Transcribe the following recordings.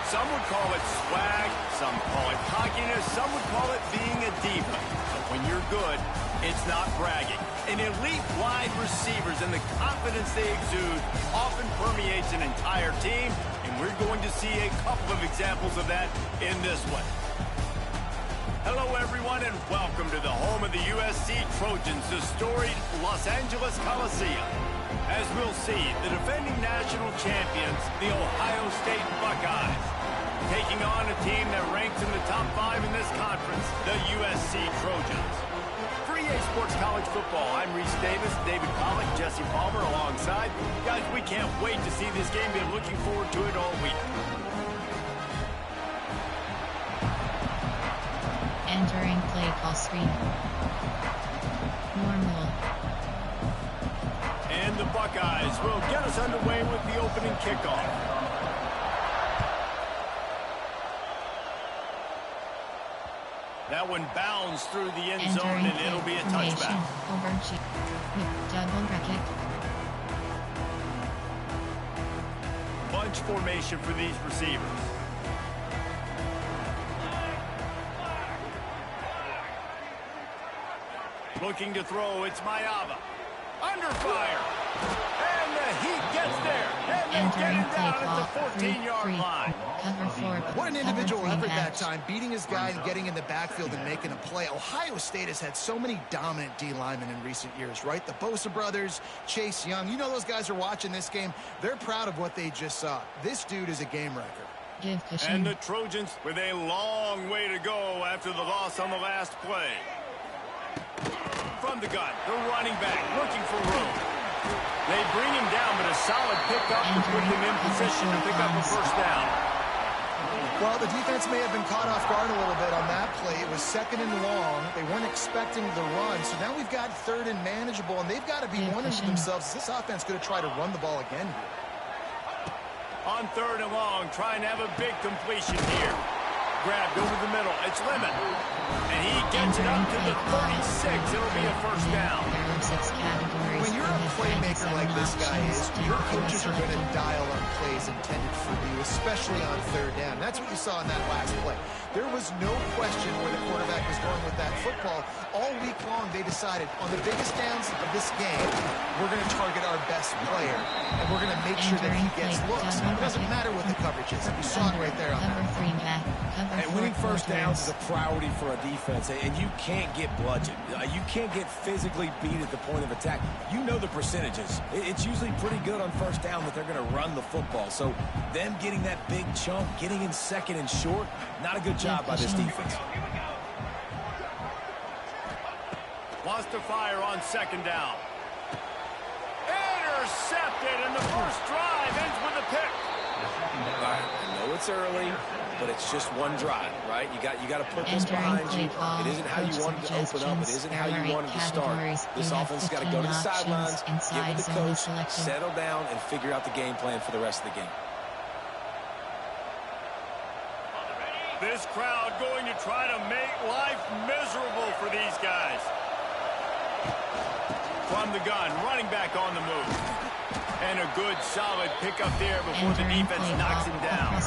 Some would call it swag, some call it cockiness, some would call it being a diva. But when you're good, it's not bragging. An elite wide receivers and the confidence they exude often permeates an entire team, and we're going to see a couple of examples of that in this one. Hello, everyone, and welcome to the home of the USC Trojans, the storied Los Angeles Coliseum. As we'll see, the defending national champions, the Ohio State Buckeyes, taking on a team that ranks in the top 5 in this conference, the USC Trojans. For EA Sports College Football, I'm Reese Davis, David Pollack, Jesse Palmer alongside. Guys, we can't wait to see this game. Been looking forward to it all week. Entering play call screen. Normal. And the Buckeyes will get us underway with the opening kickoff. That one bounds through the end zone, and it'll be a touchback. Double bracket. Bunch formation for these receivers. Looking to throw, it's Mayava. Under fire. And the heat gets there. And they get him down at the 14-yard line. What an individual effort that time, beating his guy and getting in the backfield and making a play. Ohio State has had so many dominant D linemen in recent years, right? The Bosa brothers, Chase Young. You know those guys are watching this game. They're proud of what they just saw. This dude is a game wrecker. And the Trojans with a long way to go after the loss on the last play. From the gun, the running back looking for room. They bring him down, but a solid pickup to put him in position to pick up a first down. Well, the defense may have been caught off guard a little bit on that play. It was 2nd and long. They weren't expecting the run. So now we've got 3rd and manageable, and they've got to be wondering to themselves, is this offense going to try to run the ball again here? On 3rd and long, trying to have a big completion here. Grabbed over the middle. It's Lemon. And he gets it up to the 36. It'll be a first down. When you're a playmaker like this guy is, your coaches are going to dial on plays intended for you, especially on 3rd down. That's what you saw in that last play. There was no question where the quarterback was going with that football. All week long, they decided on the biggest downs of this game, we're going to target our best player, and we're going to make sure that he gets looks. It doesn't matter what the coverage is. You saw it right there on that. And winning first downs is a priority for a defense, and you can't get bludgeoned. You can't get physically beat at the point of attack. You know the percentages. It's usually pretty good on first down that they're going to run the football. So them getting that big chunk, getting in 2nd and short, not a good job by this defense. Wants to fire on 2nd down. Intercepted, and the first drive ends with a pick. All right, I know it's early, but it's just one drive, right? You got to put this behind you. It isn't how you wanted to open up. It isn't how you wanted to start. This offense has got to go to the sidelines, get with the coach, settle down, and figure out the game plan for the rest of the game. This crowd going to try to make life miserable for these guys. From the gun, running back on the move. And a good, solid pickup there before the defense knocks him down.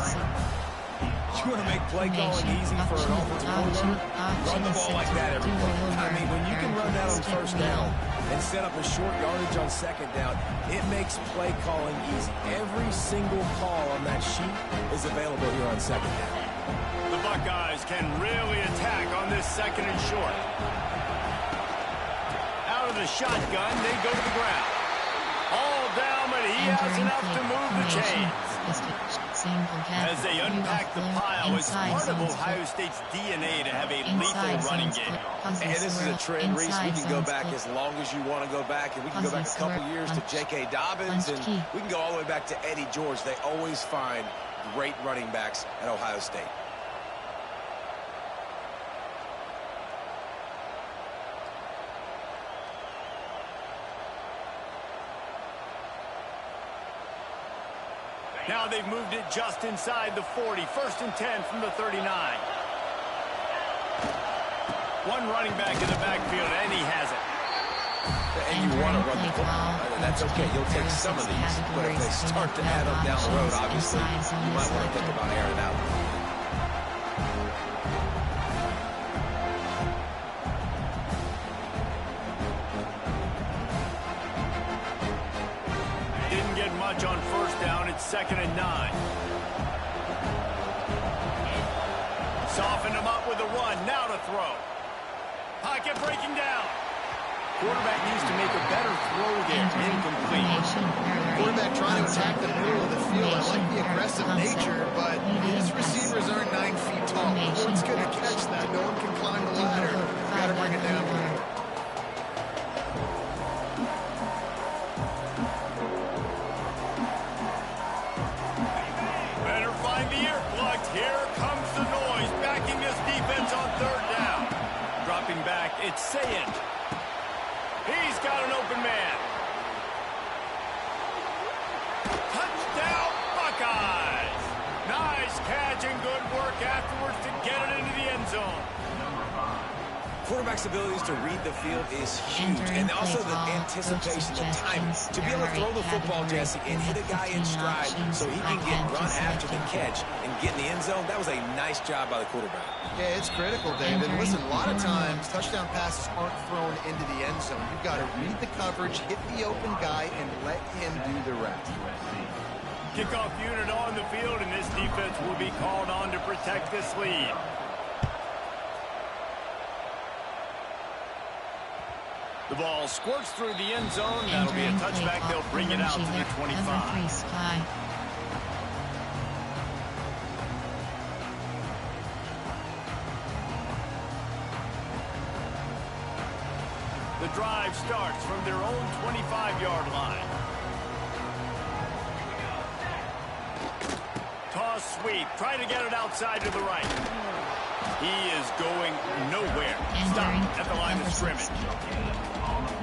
You want to make play calling easy for an offensive coordinator? Run the ball like that every play. I mean, when you can run that on 1st down and set up a short yardage on 2nd down, it makes play calling easy. Every single call on that sheet is available here on 2nd down. The Buckeyes can really attack on this 2nd and short. Out of the shotgun, they go to the ground. All down, but he has enough to move the chains. As they unpack the pile, it's part of Ohio State's DNA to have a lethal running game. And this is a trend, Reese. We can go back as long as you want to go back, and we can go back a couple years to J.K. Dobbins, and we can go all the way back to Eddie George. They always find great running backs at Ohio State. Now they've moved it just inside the 40. 1st and 10 from the 39. One running back in the backfield, and he has it. and you want to run the football. That's okay. You'll take some of these, but if they start to add up down the road, obviously, you might want to think about airing out. Didn't get much on first down. It's 2nd and 9. Softened him up with a run. Now to throw. Pocket breaking down. Quarterback needs to make a better throw there. Incomplete. Quarterback trying to attack the middle of the field. I like the aggressive nature, but his receivers aren't 9 feet tall. No one's going to catch that. No one can climb the ladder. Got to bring it down. Better find the earplugs. Here comes the noise. Backing this defense on 3rd down. Dropping back, it's Sayent. He's got an open man. Touchdown, Buckeyes. Nice catch and good work afterwards to get it into the end zone. Quarterback's abilities to read the field is huge, and also the anticipation, the timing. To be able to throw the football, Jesse, and hit a guy in stride so he can get run after the catch and get in the end zone, that was a nice job by the quarterback. Yeah, it's critical, David. Listen, a lot of times touchdown passes aren't thrown into the end zone. You've got to read the coverage, hit the open guy, and let him do the rest. Kickoff unit on the field, and this defense will be called on to protect this lead. The ball squirts through the end zone. That'll be a touchback. They'll bring it out to the 25. The drive starts from their own 25-yard line. Toss sweep. Try to get it outside to the right. He is going nowhere. Stop at the line of scrimmage.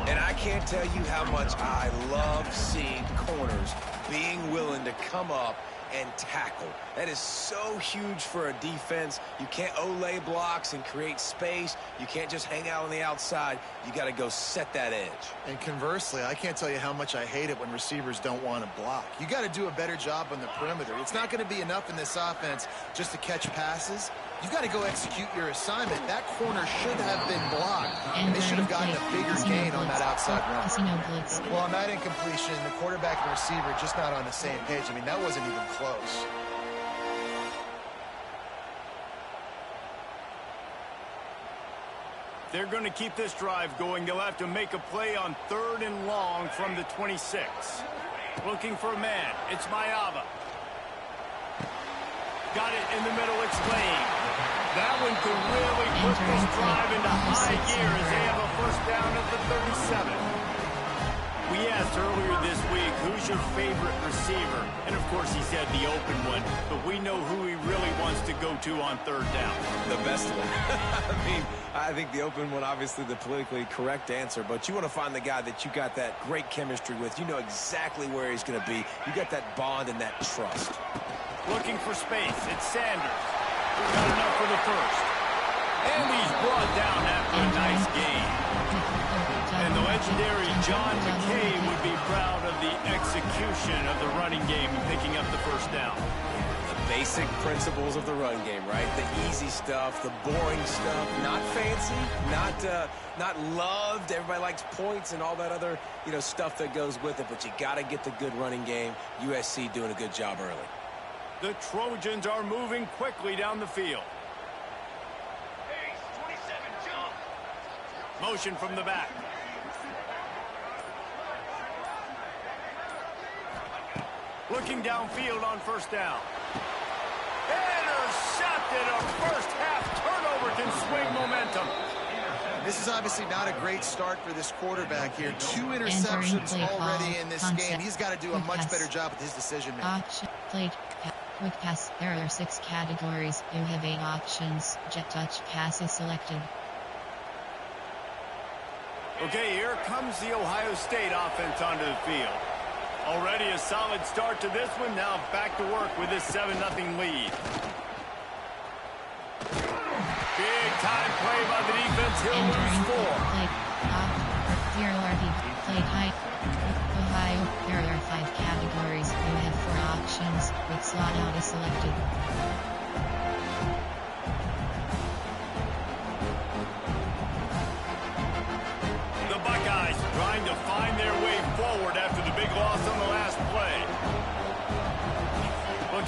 And I can't tell you how much I love seeing corners being willing to come up and tackle. That is so huge for a defense. You can't olay blocks and create space. You can't just hang out on the outside. You got to go set that edge. And conversely, I can't tell you how much I hate it when receivers don't want to block. You got to do a better job on the perimeter. It's not going to be enough in this offense just to catch passes. You've got to go execute your assignment. That corner should have been blocked, and they should have gotten a bigger gain on that outside run. Well, on that incompletion, the quarterback and receiver just not on the same page. I mean, that wasn't even close. They're going to keep this drive going. They'll have to make a play on 3rd and long from the 26. Looking for a man. It's Mayava. Got it in the middle. It's Lane. That one could really put this drive into high gear as they have a first down at the 37. We asked earlier this week, who's your favorite receiver? And, of course, he said the open one. But we know who he really wants to go to on 3rd down. The best one. I mean, I think the open one, obviously the politically correct answer. But you want to find the guy that you got that great chemistry with. You know exactly where he's going to be. You got that bond and that trust. Looking for space. It's Sanders. Got enough for the first. And he's brought down after a nice gain. And the legendary John McKay would be proud of the execution of the running game and picking up the first down. The basic principles of the run game, right? The easy stuff, the boring stuff, not fancy, not loved. Everybody likes points and all that other, stuff that goes with it. But you got to get the good running game. USC doing a good job early. The Trojans are moving quickly down the field. Motion from the back. Looking downfield on first down. Intercepted. A first half turnover can swing momentum. This is obviously not a great start for this quarterback here. 2 interceptions already in this game. He's got to do a much better job with his decision making. Quick pass. There are 6 categories. You have 8 options. Jet touch pass is selected. Okay, here comes the Ohio State offense onto the field. Already a solid start to this one. Now back to work with this 7-0 lead. Big time play by the defense. He'll lose 4.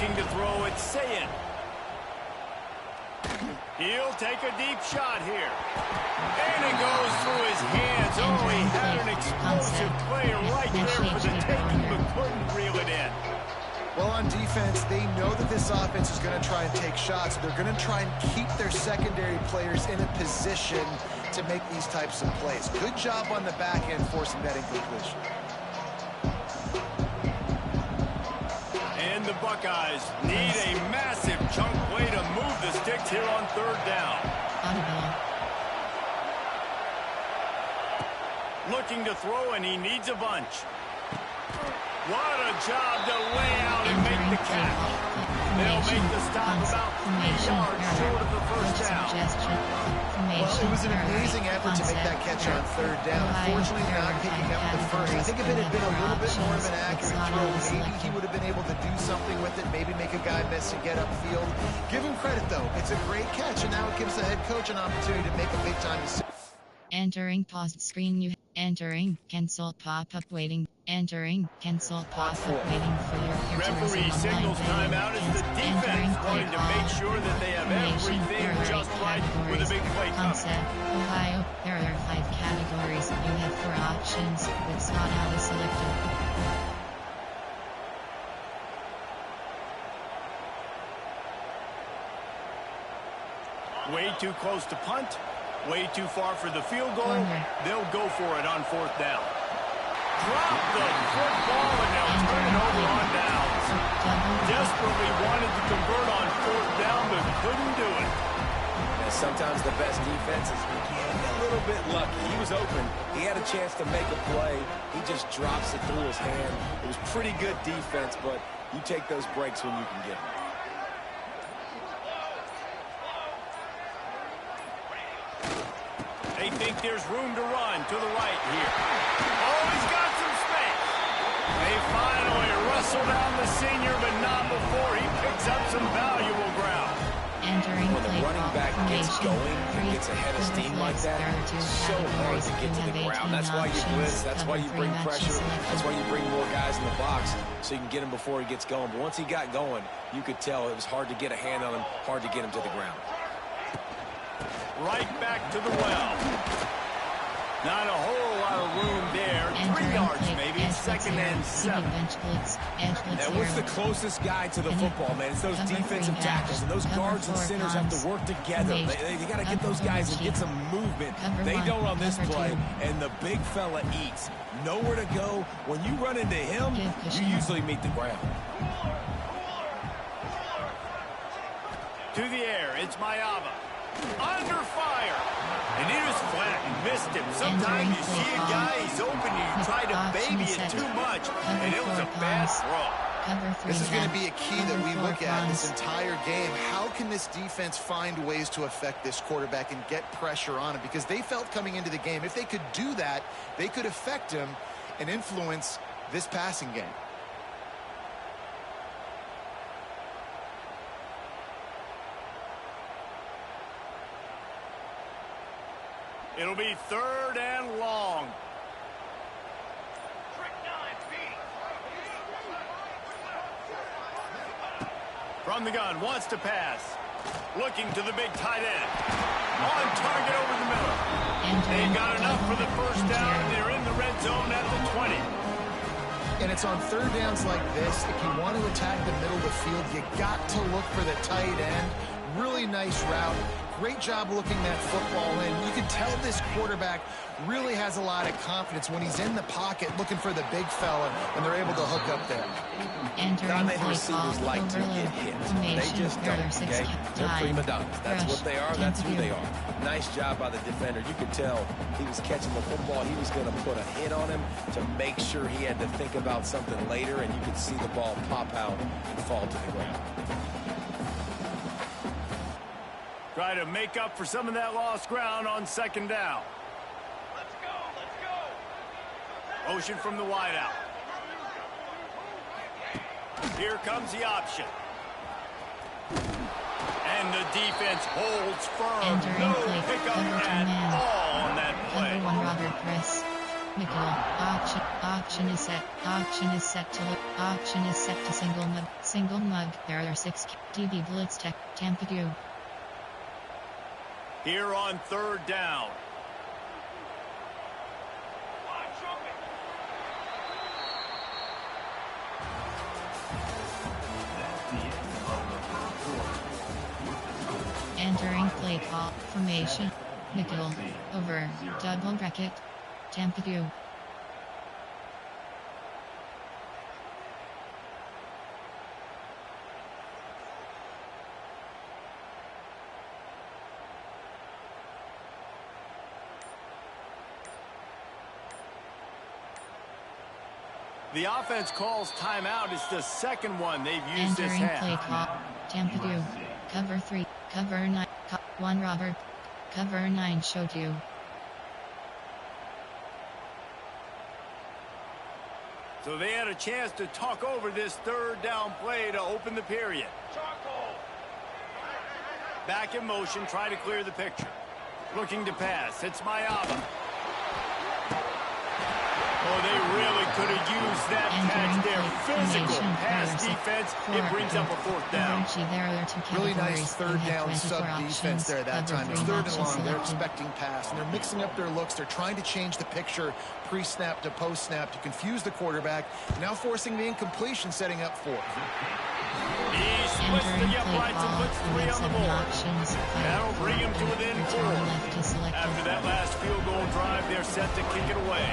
Looking to throw it, Sayin. He'll take a deep shot here. And it goes through his hands. Oh, he had an explosive play right there for the taking, but couldn't reel it in. Well, on defense, they know that this offense is going to try and take shots. They're going to try and keep their secondary players in a position to make these types of plays. Good job on the back end forcing that incompletion. And the Buckeyes need a massive chunk play to move the sticks here on third down. Looking to throw, and he needs a bunch. What a job to lay out and make the catch. They'll make the stop about 3 yards short of the first down. Well, it was an amazing effort to make that catch on third down. Unfortunately, not picking up the first. I think if it had been a little bit more of an accurate throw, maybe he would have been able to do something with it, maybe make a guy miss and get upfield. Give him credit, though. It's a great catch, and now it gives the head coach an opportunity to make a big-time decision. Entering paused screen. Entering cancel pop-up waiting. Entering cancel pop-up waiting for your referee signals timeout as the defense wanting to make sure that they have everything just right with a big play coming. Ohio, there are 5 categories. You have 4 options with slot auto selected. Way too close to punt. Way too far for the field goal. They'll go for it on fourth down. Drop the football, and they'll turn it over on downs. Desperately wanted to convert on fourth down, but couldn't do it. And sometimes the best defenses get a little bit lucky. He was open. He had a chance to make a play. He just drops it through his hand. It was pretty good defense, but you take those breaks when you can get them. They think there's room to run to the right here. Oh, he's got some space. They finally wrestle down the senior, but not before he picks up some valuable ground. When the running back gets going and gets ahead of steam like that, it's so hard to get to the ground. That's why you blitz. That's why you bring pressure. That's why you bring more guys in the box so you can get him before he gets going. But once he got going, you could tell it was hard to get a hand on him, hard to get him to the ground. Right back to the well. Not a whole lot of room there. 3 yards maybe. Second and 7. And what's the closest guy to the football, man? It's those defensive tackles. And those guards and centers have to work together. They got to get those guys and get some movement. They don't on this play. And the big fella eats. Nowhere to go. When you run into him, you usually meet the ground. To the air. It's Mayava. Under fire. And he just flat and missed him. Sometimes you see a guy, he's open, and you try to baby it too much, and it was a bad throw. This is going to be a key that we look at this entire game. How can this defense find ways to affect this quarterback and get pressure on him? Because they felt coming into the game, if they could do that, they could affect him and influence this passing game. It'll be 3rd and long. From the gun, wants to pass. Looking to the big tight end. On target over the middle. They've got enough for the first down, and they're in the red zone at the 20. And it's on third downs like this. If you want to attack the middle of the field, you got to look for the tight end. Really nice route. Great job looking that football in. You can tell this quarterback really has a lot of confidence when he's in the pocket looking for the big fella, and they're able to hook up there. Dominant receivers like to get hit. They just don't, okay? They're prima donnas. That's what they are. That's who they are. Nice job by the defender. You could tell he was catching the football. He was going to put a hit on him to make sure he had to think about something later, and you could see the ball pop out and fall to the ground. Try to make up for some of that lost ground on second down. Let's go. Motion from the wideout. Here comes the option. And the defense holds firm. No pickup at all on that play. Number 1, Robert Press. Nickel. Option. Auction is set. Auction is set to single mug. There are 6 DB Blitz Tech. Tampa Dew. Here on third down. Entering play call. Formation. Nickel. Over. Double bracket. Tampa Dew. The offense calls timeout. It's the second one they've used this Entering half. play call. Tampa Dew. Cover 3. Cover 9. 1 Robert. Cover 9 showed you. So they had a chance to talk over this third down play to open the period. Back in motion, try to clear the picture. Looking to pass. It's Mayaba. Oh, they really could have used that catch there. Physical pass defense. It brings up a fourth down. Really nice third down sub defense there that time. It's third and long. They're expecting pass, and they're mixing up their looks. They're trying to change the picture pre-snap to post-snap to confuse the quarterback. Now forcing the incompletion, setting up fourth. He splits the uprights and puts 3 on the board. That'll bring him to within 4. After that last field goal drive, they're set to kick it away.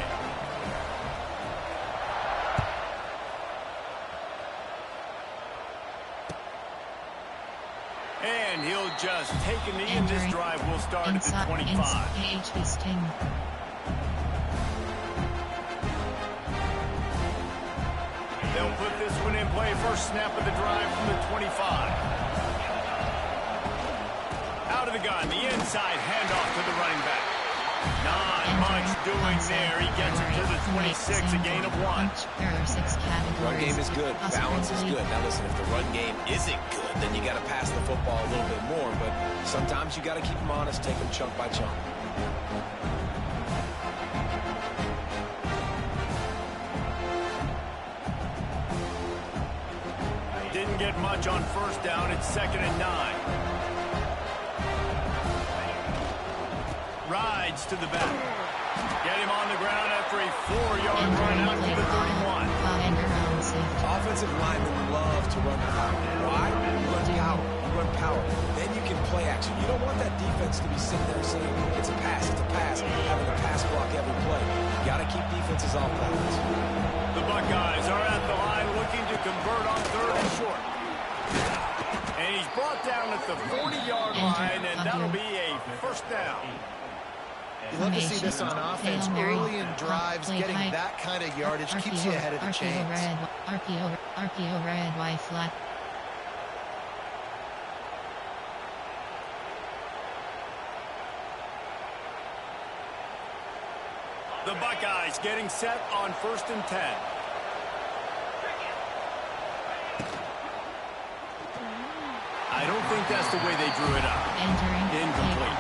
And he'll just take a knee, and this drive will start at the 25. They'll put this one in play. First snap of the drive from the 25. Out of the gun, the inside handoff to the running back. Not much doing there. He gets it to the 26, a gain of 1. Run game is good. Balance is good. Now listen, if the run game isn't good, then you got to pass the football a little bit more. But sometimes you got to keep them honest, take them chunk by chunk. Didn't get much on first down. It's 2nd and 9. Rides to the back. Get him on the ground after a 4-yard run out to the 31. Offensive linemen love to run power. Why? You run power. You run power. Then you can play action. You don't want that defense to be sitting there saying, it's a pass, having to pass block every play. You got to keep defenses off balance. The Buckeyes are at the line looking to convert on 3rd and short. And he's brought down at the 40-yard line, and that'll be a first down. You love to see this on offense early in drives. Getting that kind of yardage keeps you ahead of the chains. RPO red, Y flat. The Buckeyes getting set on 1st and 10. I don't think that's the way they drew it up. Incomplete.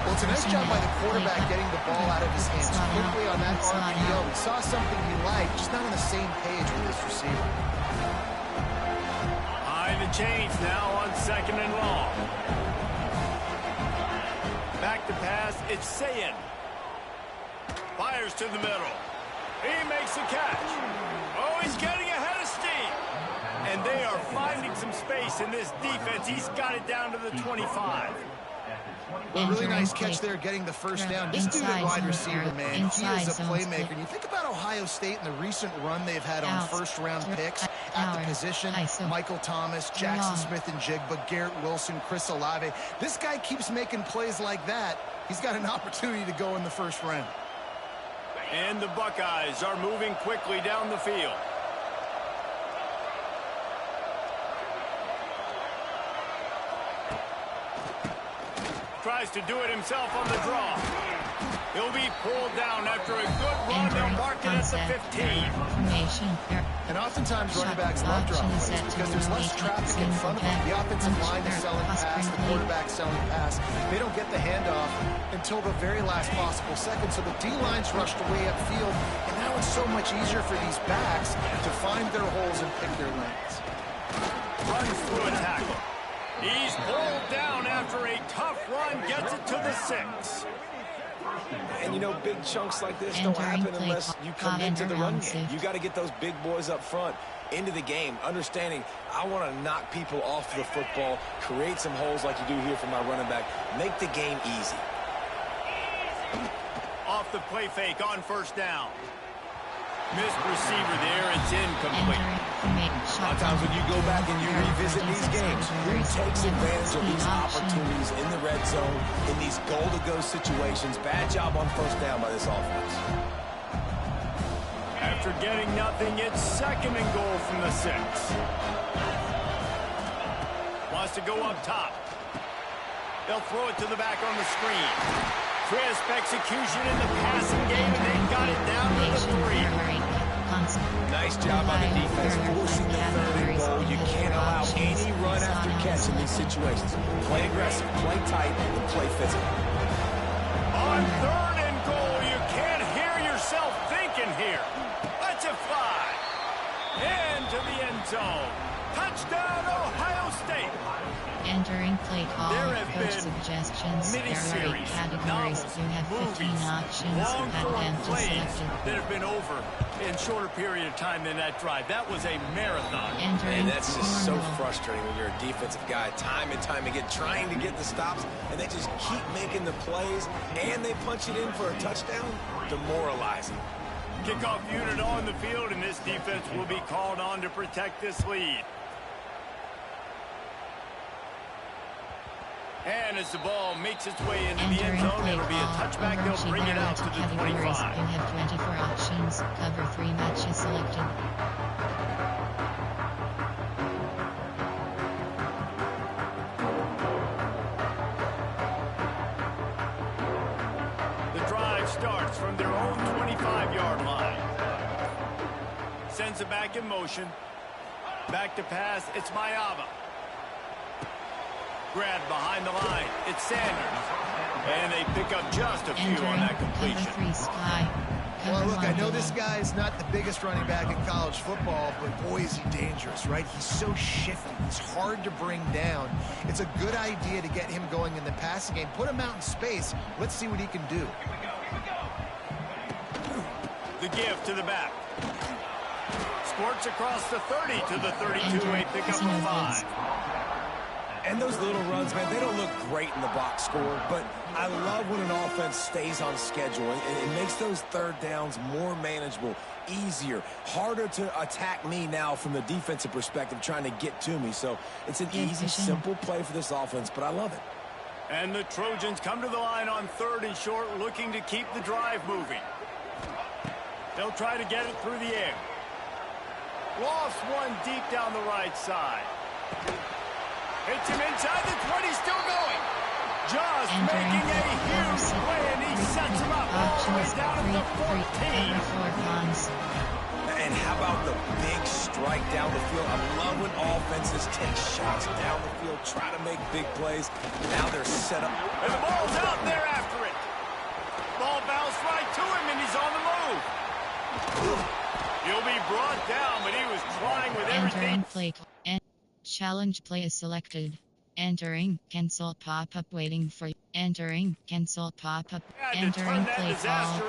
Well, it's a nice job by the quarterback getting the ball out of his hands quickly on that RPO. He saw something he liked, just not on the same page with this receiver. High the chains now on 2nd and long. Back to pass, it's Sayin. Fires to the middle. He makes a catch. Oh, he's getting ahead of steam. And they are finding some space in this defense. He's got it down to the 25. Well, really nice catch there, getting the first down. This dude at wide receiver, man, he is a playmaker. And you think about Ohio State and the recent run they've had on first-round picks at the position. Michael Thomas, Jackson Smith and Jigba, Garrett Wilson, Chris Olave. This guy keeps making plays like that. He's got an opportunity to go in the first round. And the Buckeyes are moving quickly down the field. Tries to do it himself on the draw. He'll be pulled down after a good run. They'll mark it at the 15. And oftentimes running backs love drop plays because there's less traffic in front of them. The offensive line is selling pass, the quarterback selling pass. They don't get the handoff until the very last possible second. So the D-line's rushed away upfield, and now it's so much easier for these backs to find their holes and pick their lanes. Runs through a tackle. He's pulled down after a tough run, gets it to the 6. And, you know, big chunks like this don't happen unless you come into the run game. You got to get those big boys up front into the game, understanding I want to knock people off the football, create some holes like you do here for my running back, make the game easy. Off the play fake on first down. Missed receiver there, it's incomplete. Sometimes when you go back and you revisit these games, who takes advantage of these opportunities in the red zone, in these goal-to-go situations? Bad job on first down by this offense. After getting nothing, it's 2nd and goal from the 6. Wants to go up top. They'll throw it to the back on the screen. Crisp execution in the passing game, and they got it down to the 3. Nice job on the defense forcing the 3rd and goal. You can't allow any run after catch in these situations. Play aggressive, play tight, and play physical. On 3rd and goal, you can't hear yourself thinking here. Let's it fly. Into the end zone. Touchdown, Ohio State. Entering play call, coach suggestions, there are 8 categories. You have 15 options, and plays that have been over in shorter period of time than that drive. That was a marathon. And that's just so frustrating when you're a defensive guy, time and time again, trying to get the stops, and they just keep making the plays, and they punch it in for a touchdown. Demoralizing. Kickoff unit on the field, and this defense will be called on to protect this lead. And as the ball makes its way into the end zone, it'll be a touchback. They'll bring it out to the 25. You have 24 options. Cover 3 matches selected. The drive starts from their own 25-yard line. Sends it back in motion. Back to pass. It's Mayava. Grab behind the line. It's Sanders. And they pick up just a few on that completion. Well, look, I know this guy is not the biggest running back in college football, but boy, is he dangerous, right? He's so shifty. He's hard to bring down. It's a good idea to get him going in the passing game. Put him out in space. Let's see what he can do. The give to the back. Squirts across the 30 to the 32. A pick up of 5. And those little runs, man, they don't look great in the box score, but I love when an offense stays on schedule, and it makes those 3rd downs more manageable, easier, harder to attack me now from the defensive perspective, trying to get to me. So it's an easy, simple play for this offense, but I love it. And the Trojans come to the line on 3rd and short, looking to keep the drive moving. They'll try to get it through the air. Lofts one deep down the right side. Hits him inside the 20, still going. Just making a huge play, and he sets him up all the way down to the 14. And how about the big strike down the field? I love when offenses take shots down the field, try to make big plays. Now they're set up. And the ball's out there after it. Ball bounced right to him, and he's on the move. He'll be brought down, but he was trying with everything. Challenge play is selected. Entering, cancel pop-up waiting for you. Entering, cancel pop-up. Entering play call.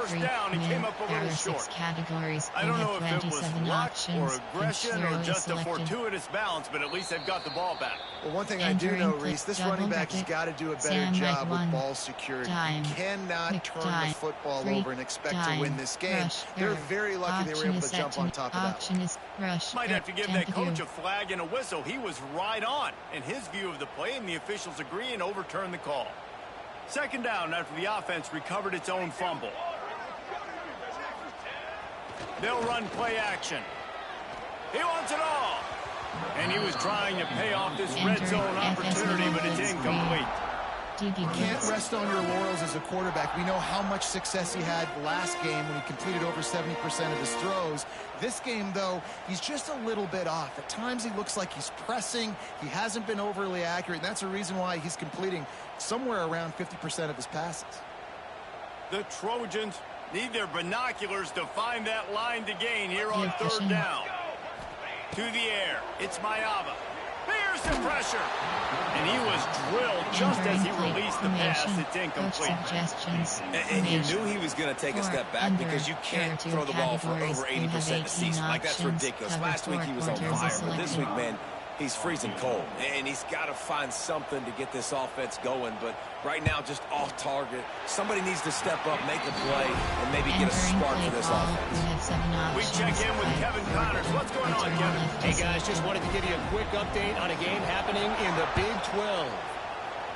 Free, there are 6 categories. I don't know if it was luck or aggression or just a fortuitous bounce, but at least they've got the ball back. Well, one thing I do know, Reese, this running back has got to do a better job with ball security. You cannot turn the football over and expect to win this game. They're very lucky they were able to jump on top of that. Might have to give that coach a flag and a whistle. He was right on in his view of the play, and the officials agree and overturn the call. 2nd down after the offense recovered its own fumble. They'll run play action. He wants it all. And he was trying to pay off this red zone opportunity, but it's incomplete. You can't rest on your laurels as a quarterback. We know how much success he had last game when he completed over 70% of his throws. This game, though, he's just a little bit off. At times, he looks like he's pressing. He hasn't been overly accurate, and that's a reason why he's completing somewhere around 50% of his passes. The Trojans need their binoculars to find that line to gain here on third down. To the air, it's Mayava. There's the pressure. And he was drilled just as he released the pass. It's incomplete. And you knew he was going to take a step back because you can't throw the ball for over 80% a season. Like, that's ridiculous. Last week he was on fire, but this week, man, he's freezing cold. And he's got to find something to get this offense going. But right now, just off target. Somebody needs to step up, make a play, and maybe get a spark for this offense. We check in with Kevin Connors. What's going on, Kevin? Hey, guys, just wanted to give you a quick update on a game happening in the Big 12.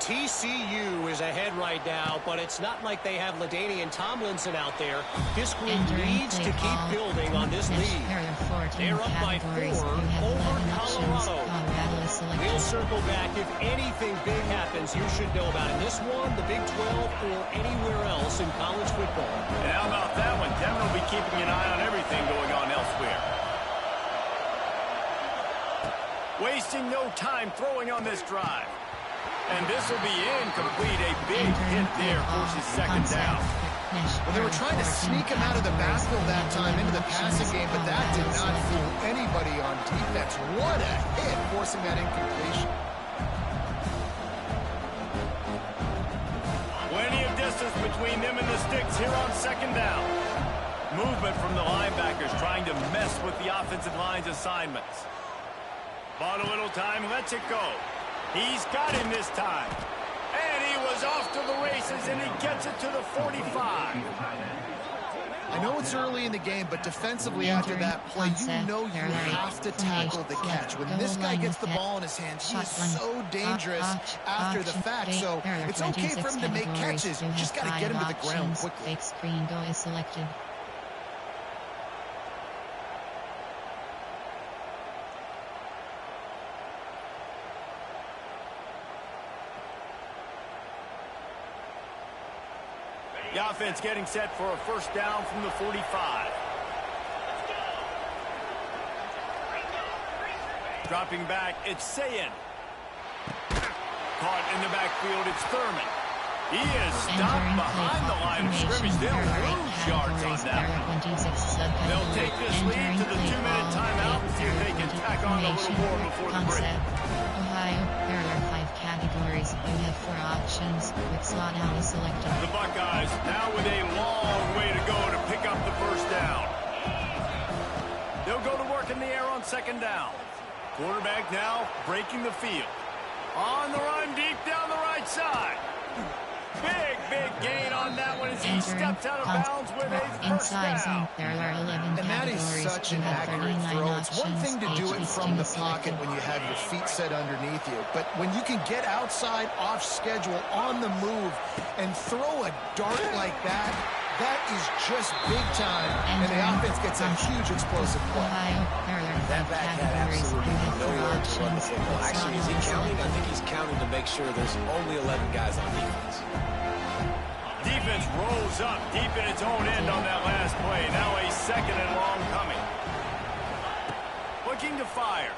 TCU is ahead right now, but it's not like they have LaDainian Tomlinson out there. This group needs to keep building on this lead. They're up by 4 over Colorado. We'll circle back. If anything big happens, you should know about it. This one, the Big 12, or anywhere else in college football. And how about that one? Kevin will be keeping an eye on everything going on elsewhere. Wasting no time throwing on this drive. And this will be incomplete. A big hit there forces second down. Well, they were trying to sneak him out of the backfield that time into the passing game, but that did not fool anybody on defense. What a hit, forcing that incompletion. Plenty of distance between them and the sticks here on second down. Movement from the linebackers trying to mess with the offensive line's assignments. Bought a little time, lets it go. He's got him this time. And he was off to the races, and he gets it to the 45. I know it's early in the game, but defensively after that play, you know you have to tackle the catch. When this guy gets the ball in his hands, he is so dangerous after the fact. So it's okay for him to make catches. You just got to get him to the ground quickly. Fake screen go is selected. The offense getting set for a first down from the 45. Dropping back, it's Sayin. Caught in the backfield, it's Thurman. He is stopped behind the line of scrimmage. They'll lose yards on that one. They'll take this lead to the 2-minute timeout and see if they can tack on a little more before the break. Ohio, there are 5 categories. You have 4 options with slot out is selected. The Buckeyes now with a long way to go to pick up the first down. They'll go to work in the air on second down. Quarterback now breaking the field. On the run deep down the right side. Big gain on that one as he steps out of bounds with a first down. There are 11 and that is such an accurate throw. It's one thing to do it from the pocket when you have your feet set underneath you, but when you can get outside, off schedule, on the move, and throw a dart like that, that is just big time, and the offense gets a huge explosive play. That back had absolutely nowhere to run the football. Actually, is he counting? I think he's counting to make sure there's only 11 guys on defense. Defense rolls up deep in its own end on that last play. Now a second and long coming. Looking to fire.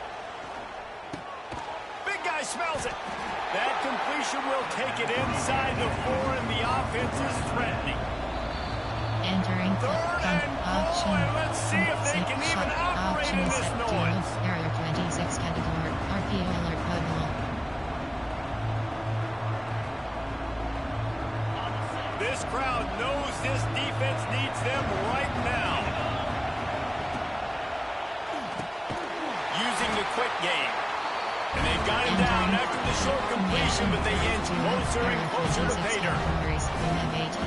Big guy smells it. That completion will take it inside the 4, and the offense is threatening. Entering third and goal, and let's see if they can even operate in this noise. Area 26 category, RPO alert bubble. This crowd knows this defense needs them right now. Using the quick game. And they've got him down after the short completion, but they inch closer and closer to pay dirt.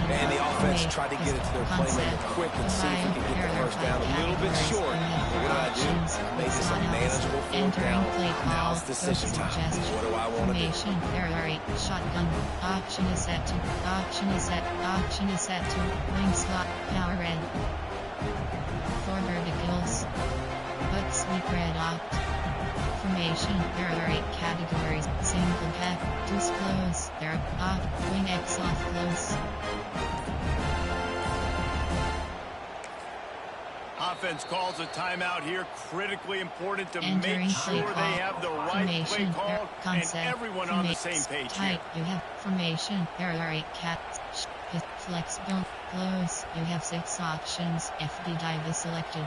And the offense tried to get it to their playmaker quick and see if we can get the first down a little bit short. What do I do? Make this a manageable fourth down. Now it's decision time. What do I want to do? There are 8 shotgun. Option is set to. Option is set. Option is set to. Wing slot. Power red. 4 verticals. But sweet red opt. Formation. There are 8 categories. Single back, deuce close. There are off, wing X off close. Offense calls a timeout here. Critically important to Entering make sure they have the right play call and everyone on the same page here. You have formation. There are 8 cats. Flexible. Close. You have 6 options. FD dive is selected.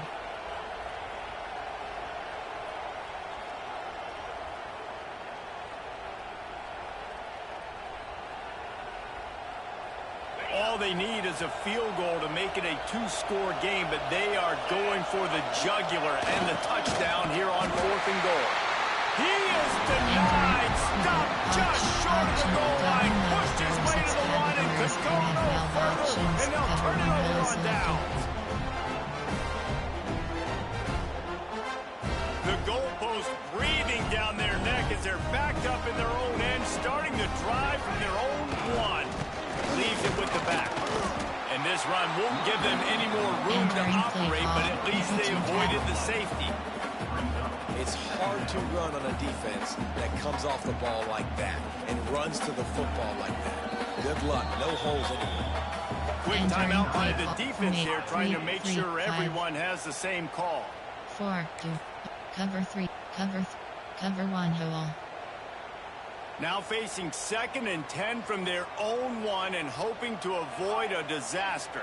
All they need is a field goal to make it a 2-score game, but they are going for the jugular and the touchdown here on 4th and goal. He is denied. Stopped just short of the goal line. Pushed his way to the line and could go no further. And they'll turn it over on downs. The goalpost breathing down their neck as they're backed up in their own end, starting to drive from their own 1. Leaves it with the back. And this run won't give them any more room to operate, but at least they avoided the safety. It's hard to run on a defense that comes off the ball like that and runs to the football like that. Good luck. No holes anywhere. Quick timeout by the defense here, trying to make sure everyone has the same call. 4, 2, cover 3, cover 1 hole. Now facing 2nd and 10 from their own 1 and hoping to avoid a disaster.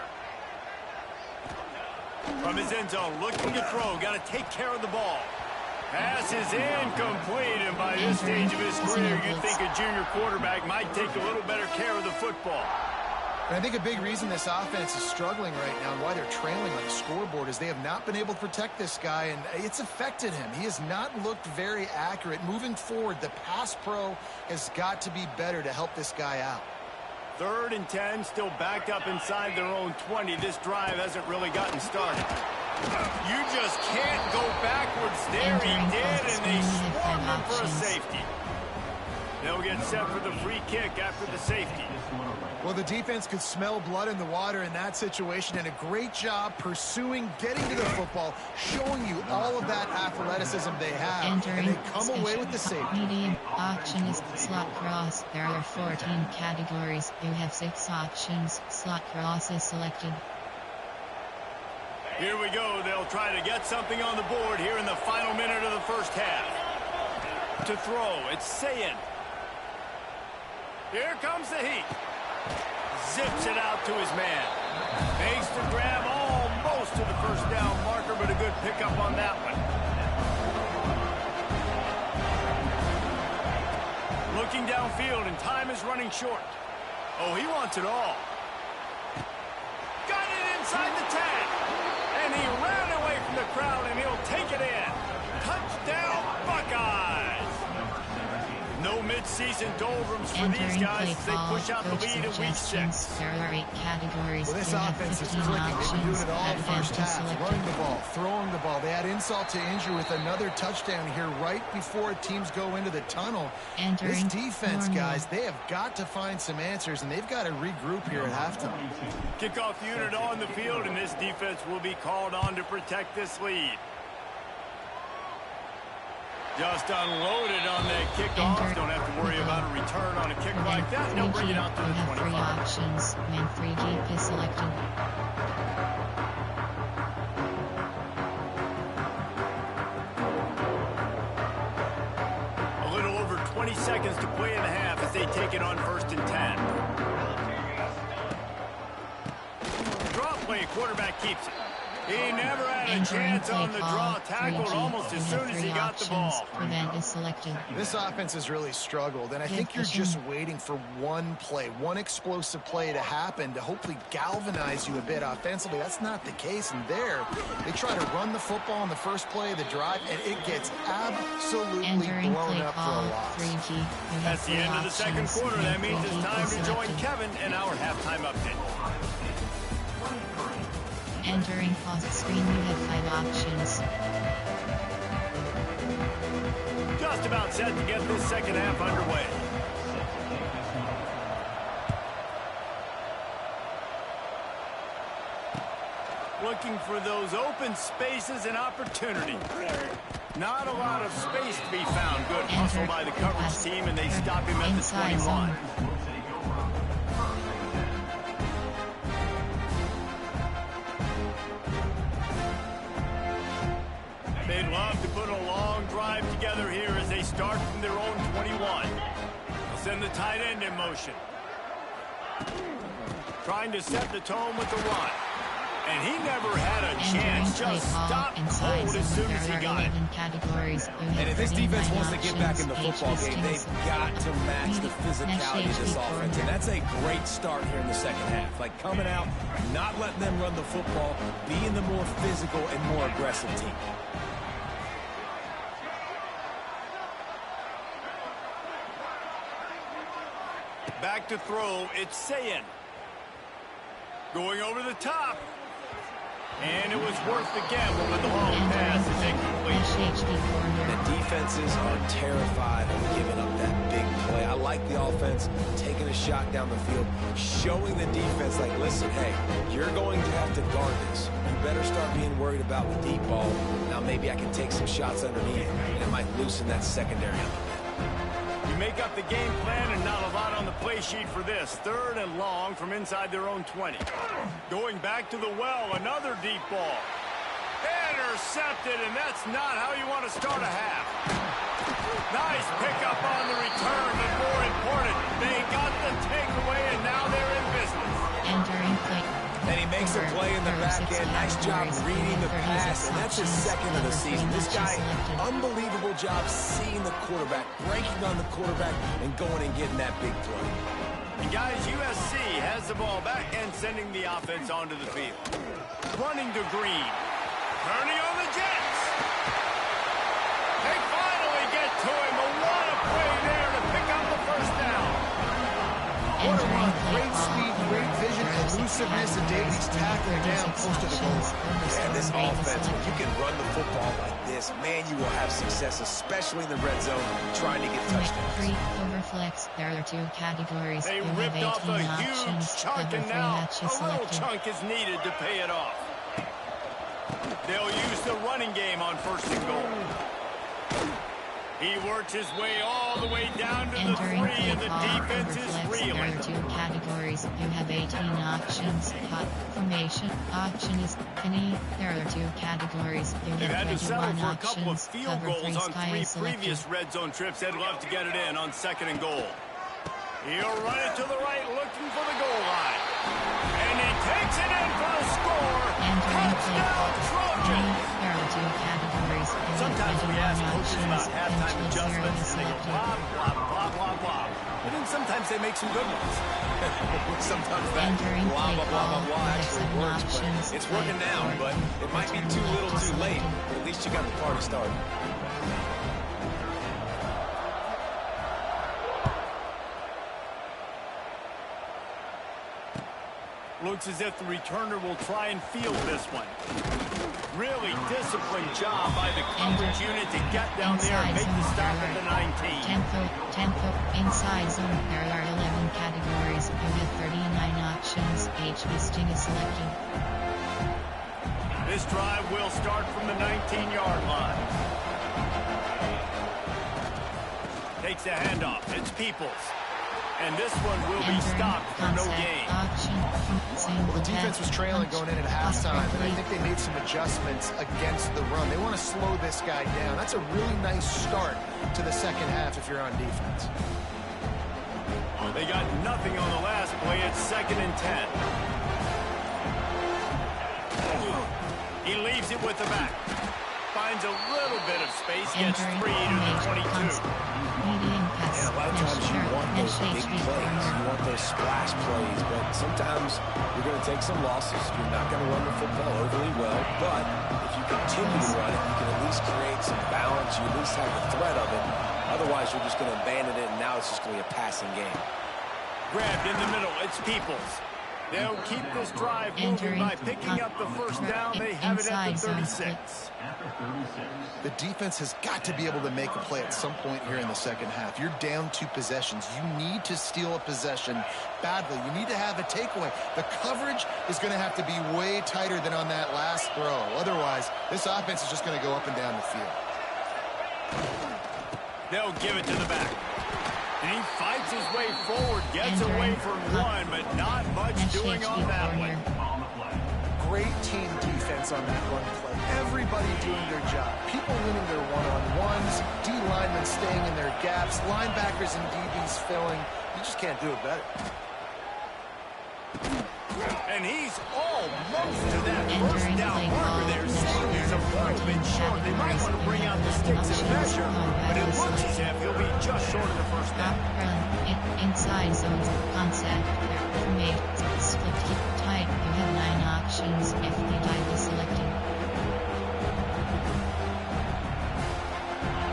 From his end zone, looking to throw, got to take care of the ball. Pass is incomplete, and by this stage of his career, you'd think a junior quarterback might take a little better care of the football. And I think a big reason this offense is struggling right now and why they're trailing on the scoreboard is they have not been able to protect this guy, and it's affected him. He has not looked very accurate. Moving forward, the pass pro has got to be better to help this guy out. 3rd and 10, still backed up inside their own 20. This drive hasn't really gotten started. You just can't go backwards there. He did, and they swarmed him for a safety. They'll get set for the free kick after the safety. Well, the defense could smell blood in the water in that situation, and a great job pursuing, getting to the football, showing you all of that athleticism they have, and they come away with the safety. Medium option is slot cross. There are 14 categories. You have 6 options. Slot cross is selected. Here we go. They'll try to get something on the board here in the final minute of the first half. To throw, it's Sayin. Here comes the heat. Zips it out to his man. Makes the grab almost to the first down marker, but a good pickup on that one. Looking downfield, and time is running short. Oh, he wants it all. Got it inside the 10. And he ran away from the crowd, and he'll take it in. Touchdown, Buckeyes! No mid-season doldrums for these guys as they push out the lead in week 6. There are 8 categories. Well, this offense is clicking. They've been doing it all first half. Running the ball, throwing the ball. They add insult to injury with another touchdown here right before teams go into the tunnel. This defense, guys, they have got to find some answers, and they've got to regroup here at halftime. Kickoff unit on the field, and this defense will be called on to protect this lead. Just unloaded on that kickoff. Don't have to worry about a return on a kick like that. They'll bring it out to the 25. 3 options. Man 3 deep is selected. A little over 20 seconds to play in the half as they take it on 1st and 10. Draw play, quarterback keeps it. He never had a chance on the draw. Tackled almost as soon as he got the ball. Prevent is selected. This offense has really struggled, and I think you're just waiting for one play, one explosive play to happen to hopefully galvanize you a bit offensively. That's not the case, and there, they try to run the football on the first play of the drive, and it gets absolutely blown up for a loss. That's the end of the second quarter. That means it's time to join Kevin in our halftime update. Entering pause screen, you have 5 options. Just about set to get this second half underway. Looking for those open spaces and opportunity. Not a lot of space to be found. Good hustle by the coverage team, and they stop him at the 21. They'd love to put a long drive together here as they start from their own 21. They'll send the tight end in motion. Trying to set the tone with the run. And he never had a chance. Just stopped cold as soon as he got it. And if this defense wants to get back in the football game, they've got to match the physicality of this offense. And that's a great start here in the second half. Like coming out, not letting them run the football, being the more physical and more aggressive team. Back to throw, it's Sayin. Going over the top. And it was worth the gamble with the long pass as incomplete. The defenses are terrified of giving up that big play. I like the offense taking a shot down the field, showing the defense like, listen, hey, you're going to have to guard this. You better start being worried about the deep ball. Now maybe I can take some shots underneath, and it might loosen that secondary up. You make up the game plan and not a lot on the play sheet for this. 3rd and long from inside their own 20. Going back to the well, another deep ball. Intercepted, and that's not how you want to start a half. Nice pickup on the return, but more important, they got the takeaway, and now they're in business. Entering play. And he makes a play in the back end. Nice job reading the pass, and that's his 2nd of the season. This guy, unbelievable job seeing the quarterback, breaking on the quarterback, and going and getting that big throw. And guys, USC has the ball back and sending the offense onto the field. Running to Green. Turning on the Jets. They finally get to him. What a play there to pick up the first down. What a run. Great speed, great vision, elusiveness, and Davies tackling down close to the goal. Yeah, this offense, when you can run the football like this, man, you will have success, especially in the red zone, trying to get touchdowns. Overflex, there are 2 categories. They ripped off a huge chunk, and now a little chunk is needed to pay it off. They'll use the running game on 1st and goal. He works his way all the way down to the 3, and the defense is reeling. There are 2 categories. You have 18 options. Hot formation. Option is penny. There are 2 categories. They've had to settle for a couple of field goals on 3 previous red zone trips. They'd love to get it in on 2nd and goal. He'll run it to the right, looking for the goal line. And he takes it in for the score. Touchdown, Trojans! There are 2 categories. Sometimes we ask coaches about halftime adjustments, and they go blah, blah, blah, blah, blah. But then sometimes they make some good ones. Sometimes that blah, blah, blah, blah, blah actually works, but it's working now, but it might be too little too late. But at least you got the party started. Looks as if the returner will try and field this one. Really disciplined job by the coverage unit to get down there and make the stop at the 19. Tempo, inside zone. There are 11 categories. You have 39 options. Each listing is selected. This drive will start from the 19-yard line. Takes a handoff. It's Peoples. And this one will be stopped for no gain. Well, the defense was trailing going in at halftime, and I think they made some adjustments against the run. They want to slow this guy down. That's a really nice start to the second half if you're on defense. They got nothing on the last play. It's 2nd and 10. He leaves it with the back. Finds a little bit of space, gets 3 to the 22. Yeah, a lot of times you want those big plays, you want those splash plays, but sometimes you're going to take some losses. You're not going to run the football overly well, but if you continue to run it, you can at least create some balance. You at least have the threat of it. Otherwise, you're just going to abandon it, and now it's just going to be a passing game. Grabbed in the middle. It's Peoples. They'll keep this drive moving by picking up the first down. They have it at the 36. The defense has got to be able to make a play at some point here in the second half. You're down 2 possessions. You need to steal a possession badly. You need to have a takeaway. The coverage is going to have to be way tighter than on that last throw. Otherwise, this offense is just going to go up and down the field. They'll give it to the back. And he fights his way forward, gets away from one, but not much doing on that one. Great team defense on that run play. Everybody doing their job. People winning their one-on-ones, D linemen staying in their gaps, linebackers and DBs filling. You just can't do it better. And he's almost to that first down marker there. Saying he's a little bit short. They might want to bring out the sticks and measure, but it looks as if he'll be just short of the first down. Inside zones concept. Made split keep tight. You have 9 options if the die is selected.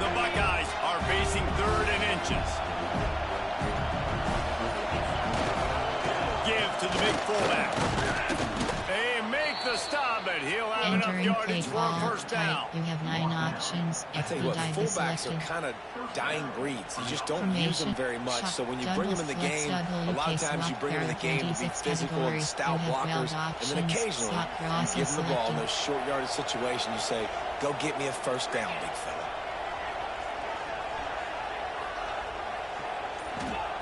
The Buckeyes are facing 3rd and inches. Give to the big fullback. They make the stop, but he'll have enough yardage for a first down. You have 9 options. I tell you what, fullbacks are kind of dying breeds. You just don't use them very much. So when you bring them in the game, a lot of times you bring them in the game to be physical and stout blockers, and then occasionally you give them the ball in those short yardage situations. You say, go get me a first down, big fella.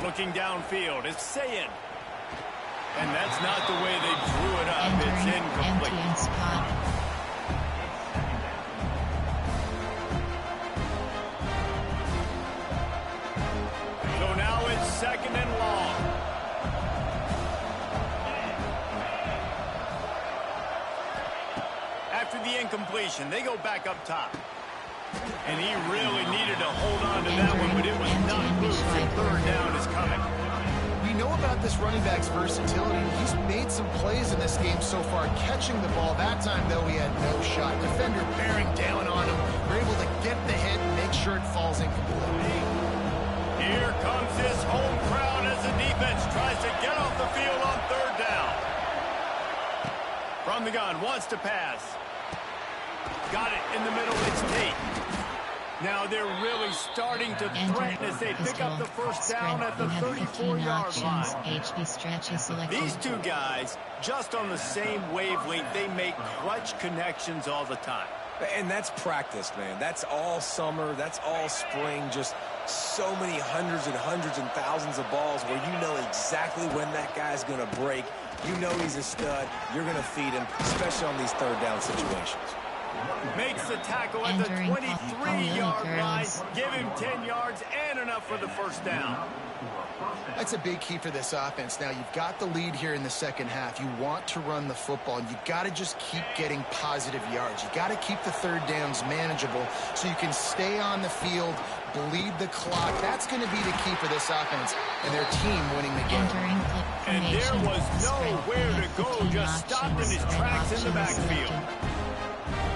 Looking downfield, it's Sayin. And that's not the way they drew it up. It's incomplete. Empty spot. So now it's 2nd and long. After the incompletion, they go back up top. And he really needed to hold on to that one, but it was not loose. And 3rd down is coming. We know about this running back's versatility. He's made some plays in this game so far, catching the ball. That time, though, he had no shot. Defender bearing down on him. We're able to get the hit and make sure it falls incomplete. Here comes his home crowd as the defense tries to get off the field on 3rd down. From the gun, wants to pass. Got it in the middle, it's Tate. Now they're really starting to threaten as they pick up the first down at the 34-yard line. HB stretch is selected. These two guys, just on the same wavelength, they make clutch connections all the time. And that's practice, man. That's all summer. That's all spring. Just so many hundreds and thousands of balls where you know exactly when that guy's going to break. You know he's a stud. You're going to feed him, especially on these 3rd down situations. Makes the tackle at the 23-yard line. Give him 10 yards and enough for the first down. That's a big key for this offense. Now, you've got the lead here in the second half. You want to run the football, and you got to just keep getting positive yards. You got to keep the 3rd downs manageable so you can stay on the field, bleed the clock. That's going to be the key for this offense and their team winning the game. And there was nowhere to go, just stopped in his tracks in the backfield.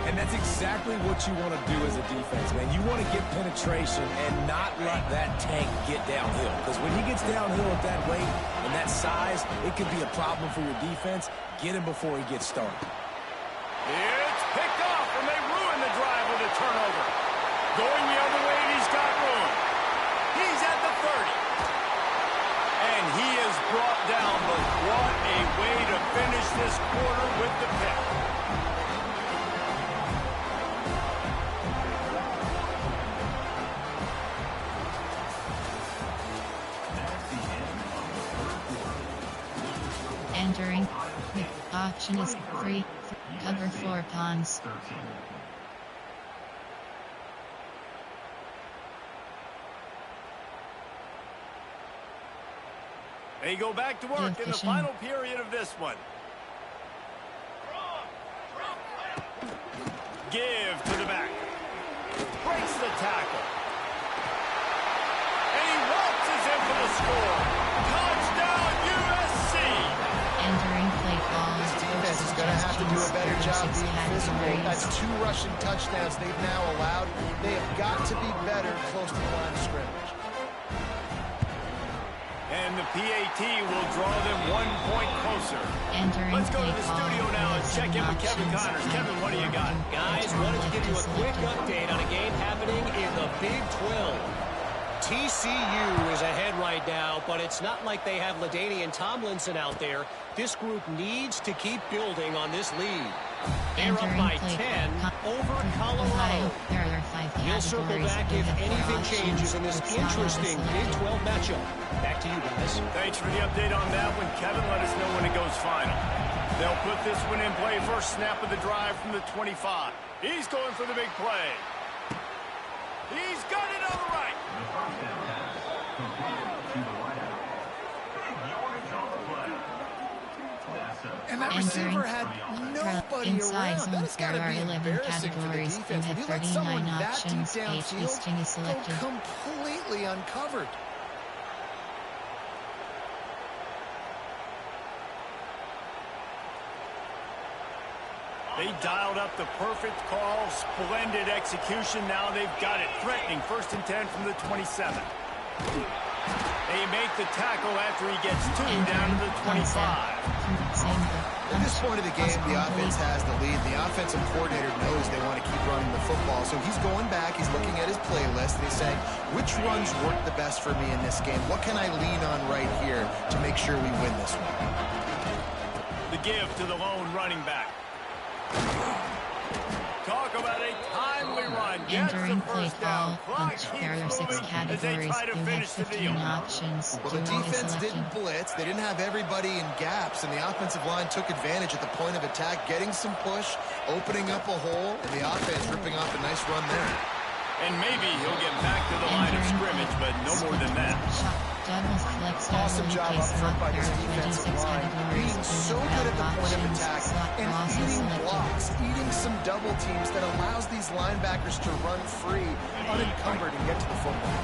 And that's exactly what you want to do as a defense, man. You want to get penetration and not let that tank get downhill. Because when he gets downhill at that rate and that size, it could be a problem for your defense. Get him before he gets started. It's picked off, and they ruin the drive with a turnover. Going the other way, and he's got room. He's at the 30. And he is brought down, but what a way to finish this quarter with the pick. Entering. The option is free. Cover 4 pawns. They go back to work in the final period of this one. Give to the back. Breaks the tackle. And he waltzes in for the score. Touchdown, USC! Entering play ball. This defense is going to have to do a better job being physical. That's 2 rushing touchdowns they've now allowed. They have got to be better close to the line of scrimmage. And the PAT will draw them 1 point closer. Let's go to the studio now and check in with Kevin Connors. Kevin, what do you got? Guys, wanted to give you a quick update on a game happening in the Big 12. TCU is ahead right now, but it's not like they have LaDainian Tomlinson out there. This group needs to keep building on this lead. They're up by 10 over Colorado. We'll circle back if anything changes in this interesting Big 12 matchup. Back to you guys. Thanks for the update on that one, Kevin. Let us know when it goes final. They'll put this one in play. First snap of the drive from the 25. He's going for the big play. He's got it on the right. And that receiver had nobody around. That has got to be embarrassing for the defense. When you let someone that deep downfield go completely uncovered. They dialed up the perfect call, splendid execution. Now they've got it. Threatening 1st and 10 from the 27. They make the tackle after he gets 2 down to the 25. At this point of the game, the offense has the lead. The offensive coordinator knows they want to keep running the football. So he's going back, he's looking at his playlist, and he's saying, which runs work the best for me in this game? What can I lean on right here to make sure we win this one? The give to the lone running back. Talk about a timely run. Entering play call, there are 6 categories. You have 15 options. Well, the defense didn't blitz. They didn't have everybody in gaps, and the offensive line took advantage at the point of attack, getting some push, opening up a hole, and the offense ripping off a nice run there. And maybe he'll get back to the line of scrimmage, but no more than that. Awesome job up front by this defensive line, being so good at the point of attack and eating blocks, eating some double teams that allows these linebackers to run free, unencumbered, and get to the football.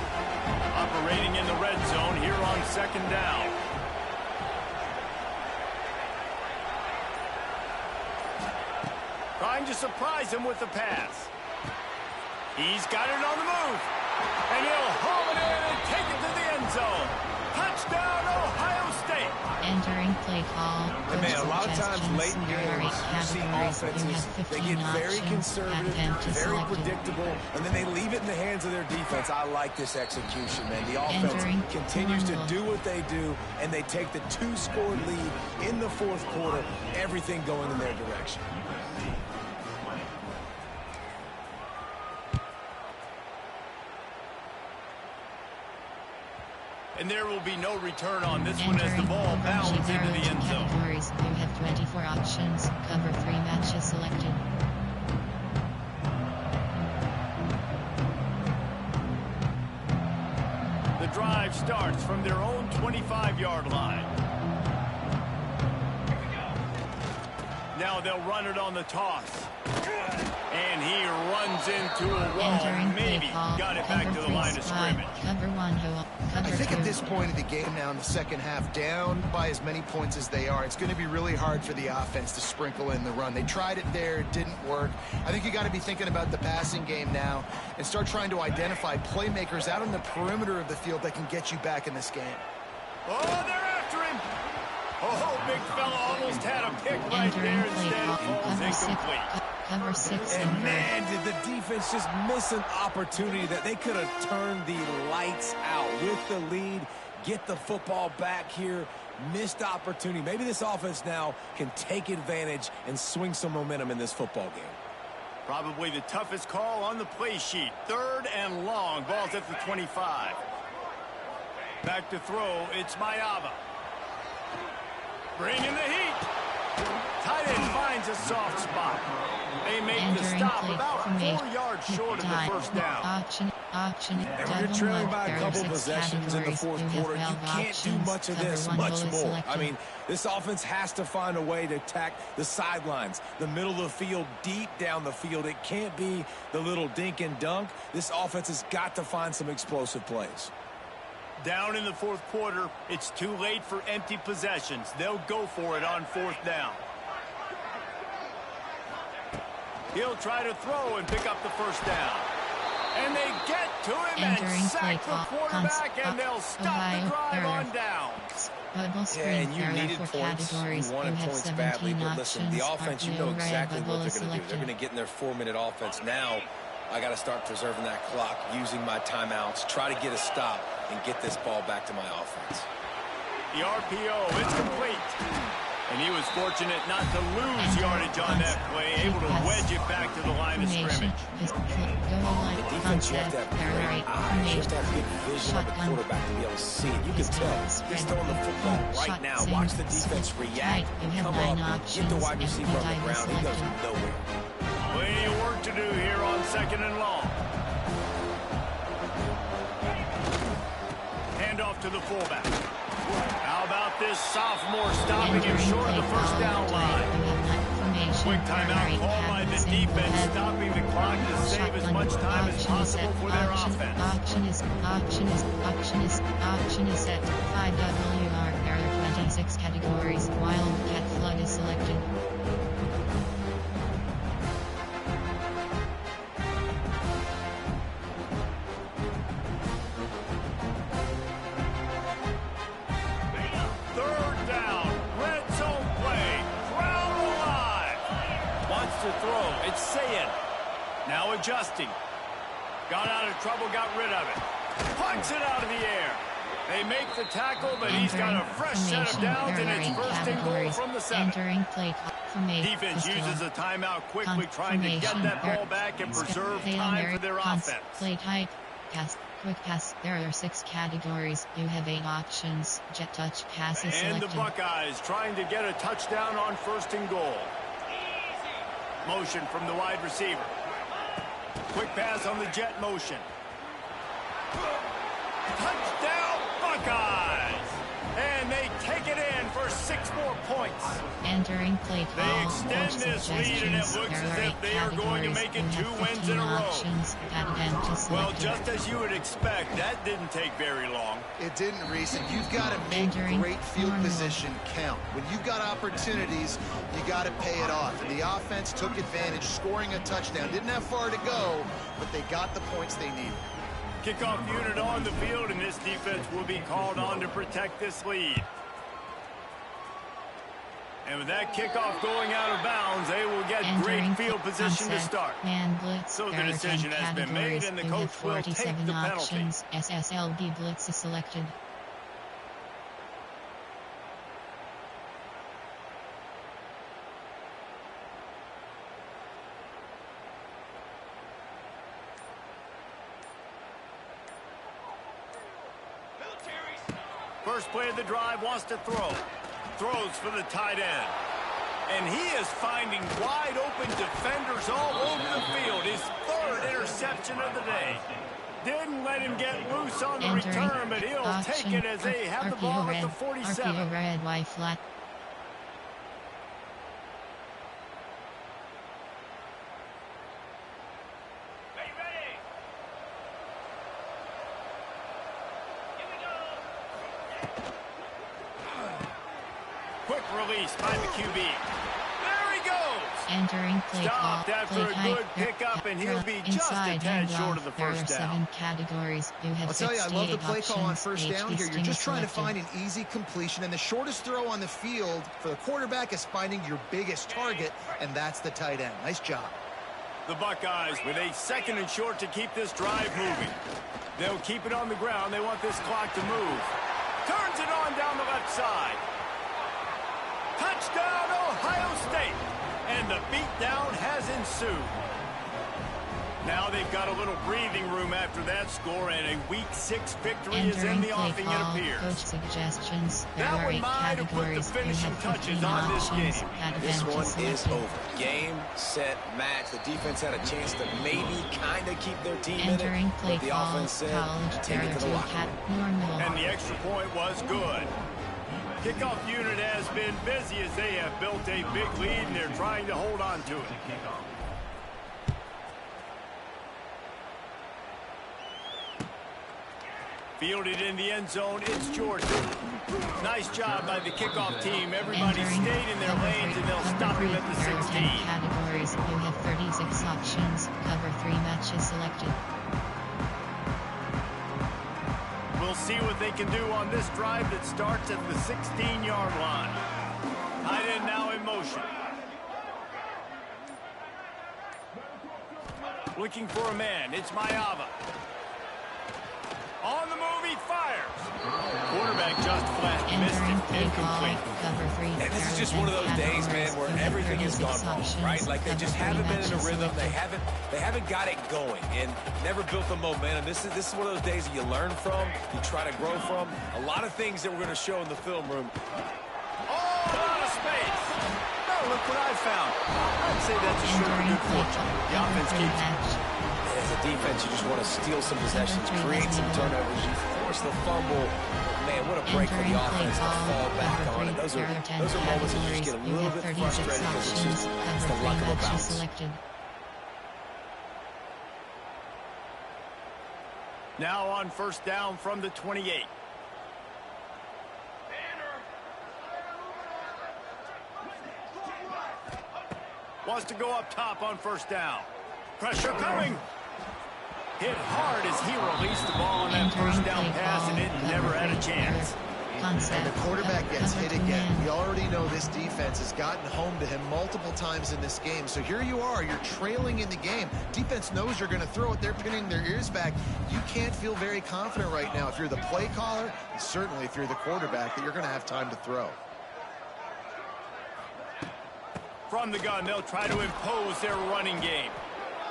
Operating in the red zone here on 2nd down. Trying to surprise him with the pass. He's got it on the move. And he'll haul it in and take it to the end zone. Touchdown, Ohio State. Entering play call. And man, a lot of times late in games, you see offenses, they get very conservative, very predictable, and then they leave it in the hands of their defense. I like this execution, man. The offense continues to do what they do, and they take the 2-score lead in the 4th quarter, everything going in their direction. And there will be no return on this one as the ball bounds into the end zone. You have 24 options. Cover 3 matches selected. The drive starts from their own 25-yard line. Now they'll run it on the toss. And he runs into a wall. Maybe got it back to the line of scrimmage. I think at this point of the game now in the second half, down by as many points as they are, it's going to be really hard for the offense to sprinkle in the run. They tried it there. It didn't work. I think you got to be thinking about the passing game now and start trying to identify playmakers out on the perimeter of the field that can get you back in this game. Oh, they're after him. Oh, big fella almost had a pick right there. Instead it falls incomplete. Cover 6. And man, did the defense just miss an opportunity that they could have turned the lights out with the lead, get the football back here. Missed opportunity. Maybe this offense now can take advantage and swing some momentum in this football game. Probably the toughest call on the play sheet. 3rd and long. Ball's at the 25. Back to throw. It's Mayava. Bring in the heat. Tight end finds a soft spot. They make the stop about 4 yards short of the first down. And when you're trailing by a couple possessions in the 4th quarter, you can't do much of this, much more. I mean, this offense has to find a way to attack the sidelines, the middle of the field, deep down the field. It can't be the little dink and dunk. This offense has got to find some explosive plays. Down in the 4th quarter, it's too late for empty possessions. They'll go for it on 4th down. He'll try to throw and pick up the first down. And they get to him and sack the quarterback, and they'll stop the drive on downs. Yeah, and you needed points. You wanted points badly, but listen, the offense, you know exactly what they're going to do. They're going to get in their 4-minute offense now I got to start preserving that clock, using my timeouts, try to get a stop, and get this ball back to my offense. The RPO, it's complete. And he was fortunate not to lose yardage on that play, able to wedge it back to the line of scrimmage. The defense, you have to have great eyes. You have to have good vision of the quarterback to be able to see it. You can tell he's throwing the football right now. Watch the defense react, come up, get the wide receiver on the ground. He goes nowhere. Plenty of work to do here on 2nd and long. Hand off to the fullback. How about this sophomore stopping him short of the first down line? Quick timeout called by the defense, stopping the clock to save as much time as possible for their offense. Auction is set. 5WR. There are 26 categories. Wildcat flood is selected. Now adjusting. Got out of trouble, got rid of it. Punts it out of the air. They make the tackle, but he's got a fresh set of downs, and it's 1st and goal from the 7. Defense uses a timeout quickly, trying to get that ball back and preserve time for their offense. Play tight. Pass. Quick pass. There are 6 categories. You have 8 options. Jet touch pass is selected. And the Buckeyes trying to get a touchdown on 1st and goal. Motion from the wide receiver. Quick pass on the jet motion. Touchdown, Buckeyes! And they take it in for 6 more points. Entering play call. They extend this lead, and it looks as if they are going to make it 2 wins in a row. Well, just as you would expect, that didn't take very long. It didn't, Reese, and you've got to make great field position count. When you've got opportunities, you got to pay it off. And the offense took advantage, scoring a touchdown. Didn't have far to go, but they got the points they needed. Kickoff unit on the field, and this defense will be called on to protect this lead. And with that kickoff going out of bounds, they will get great field position to start. So the decision has been made, and the coach will take the penalty. SSLB blitz is selected. First play of the drive, wants to throw. Throws for the tight end. And he is finding wide open defenders all over the field. His 3rd interception of the day. Didn't let him get loose on the return, but he'll take it as they have the ball at the 47. RPO red, Y flat. Quick release by the QB. There he goes. Entering play Stopped call. after a good pickup, and he'll be just a tad short of the first down. 7 categories. You have I'll tell you, I love the play call on options. 1st down here. You're just trying to find an easy completion, and the shortest throw on the field for the quarterback is finding your biggest target, and that's the tight end. Nice job. The Buckeyes with a 2nd and short to keep this drive moving. They'll keep it on the ground. They want this clock to move. Turns it on down the left side. Touchdown, Ohio State. And the beatdown has ensued. Now they've got a little breathing room after that score, and a Week 6 victory is in the offing, it appears. Coach suggestions. There That are one 8 might have put the categories. finishing touches on this game. This one is over. Game, set, match. The defense had a chance to maybe kind of keep their team in it, but the offense said, take it to the locker room. And the extra point was good. Kickoff unit has been busy as they have built a big lead, and they're trying to hold on to it. Fielded in the end zone, it's Georgia. Nice job by the kickoff team. Everybody stayed in their lanes, and they'll stop him at the 16. Categories. You have 36 options. Cover 3 matches selected. We'll see what they can do on this drive that starts at the 16-yard line. Tight end now in motion. Looking for a man. It's Mayava. On the move, he fires. Quarterback just flat missed it. Incomplete. And this is just one of those days, man, where everything has gone wrong, right? Like they just haven't been in a rhythm. They haven't got it going and never built the momentum. This is one of those days that you learn from, you try to grow from. A lot of things that we're going to show in the film room. Oh, out of space. Oh, look what I found. I'd say that's a sure good fortune. The offense keeps it. As a defense, you just want to steal some possessions, create some turnovers. You force the fumble. Man, what a break for the offense to fall back on it. Those are moments that you just get a little bit frustrated because it's the luck of a bounce. Now on first down from the 28. Wants to go up top on first down. Pressure coming. Hit hard as he released the ball on that first down pass, and it never had a chance. And the quarterback gets hit again. We already know this defense has gotten home to him multiple times in this game. So here you are, you're trailing in the game. Defense knows you're going to throw it. They're pinning their ears back. You can't feel very confident right now if you're the play caller, and certainly if you're the quarterback, that you're going to have time to throw. From the gun, they'll try to impose their running game.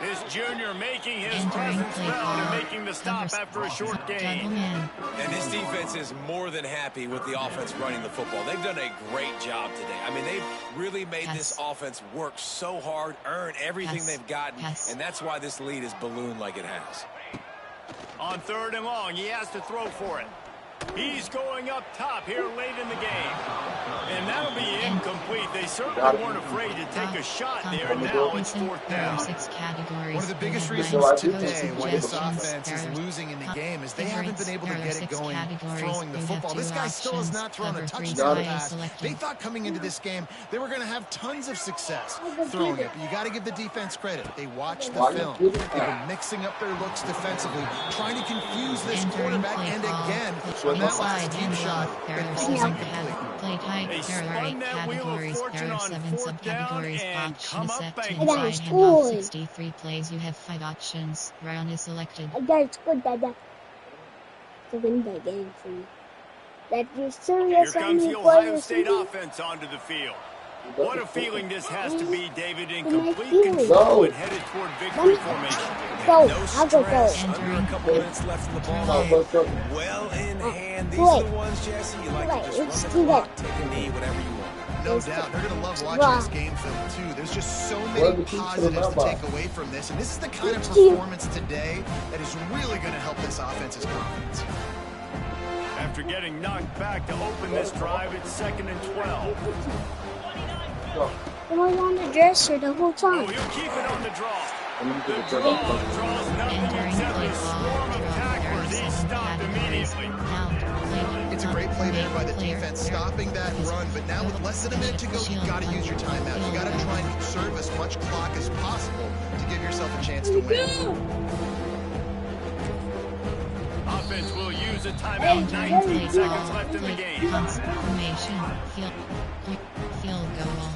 This junior making his presence felt and making the stop after a short gain. And this defense is more than happy with the offense running the football. They've done a great job today. I mean, they've really made this offense work so hard, earn everything they've gotten, and that's why this lead is ballooned like it has. On third and long, he has to throw for it. He's going up top here late in the game. And that'll be incomplete. They certainly weren't afraid to take a shot there. Now it's fourth down. One of the biggest reasons today why this offense is losing in the game is they haven't been able to get it going throwing the football. This guy still has not thrown a touchdown pass. They thought coming into this game they were going to have tons of success throwing it. But you got to give the defense credit. They watched the film. They've been mixing up their looks defensively, trying to confuse this quarterback. And again, on that last deep shot, it falls incomplete. Play type, there are 8 categories, there are 7 subcategories, option set to inside handoff 63 plays, you have 5 options, round is selected. That's good, Dada. To win the game for you. That is serious. Here comes the Ohio State offense onto the field. What a feeling this has to be, David, in complete control and headed toward victory formation. No stress, under a couple minutes left in the ball game. Well in hand. These are the ones, Jesse, you like to just run the clock, take a knee, whatever you want. No doubt. They're going to love watching this game film, too. There's just so many positives to take away from this. And this is the kind of performance today that is really going to help this offense's confidence. After getting knocked back to open this drive, it's 2nd and 12. It was on the dresser the whole time. Oh, he'll keep it on the draw. The draw draws nothing except a swarm of tacklers. He stopped immediately. It's a great play there by the defense, stopping that run. But now with less than a minute to go, you've got to use your timeout. You've got to try and conserve as much clock as possible to give yourself a chance to win. Offense will use a timeout. 19 seconds left in the game. Formation, field goal.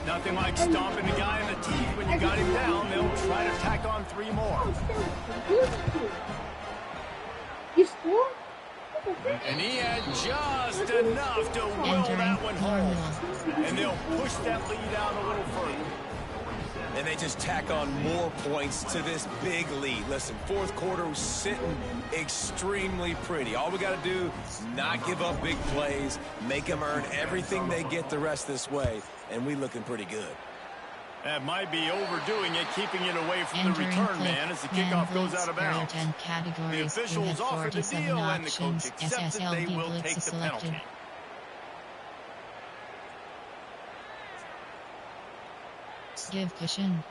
Nothing like stomping the guy in the teeth when you got him down. They'll try to tack on 3 more. You scored? And he had just enough to will that one home. And they'll push that lead out a little further. And they just tack on more points to this big lead. Listen, fourth quarter was sitting extremely pretty. All we got to do is not give up big plays, make them earn everything they get the rest this way, and we looking pretty good. That might be overdoing it, keeping it away from the return man as the kickoff goes out of bounds. The officials offer the deal, and the coach accepts that they will take the penalty. Give cushion.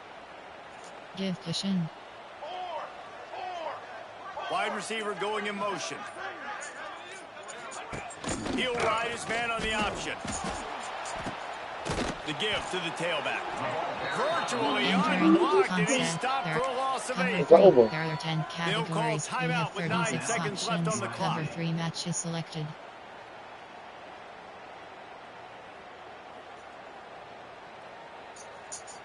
Give cushion. Wide receiver going in motion. He'll ride his man on the option. The give to the tailback. Virtually unblocked, and he stopped for a loss of 8. There are 10 categories. They'll call timeout with 9 seconds left on the clock. Cover 3 matches selected.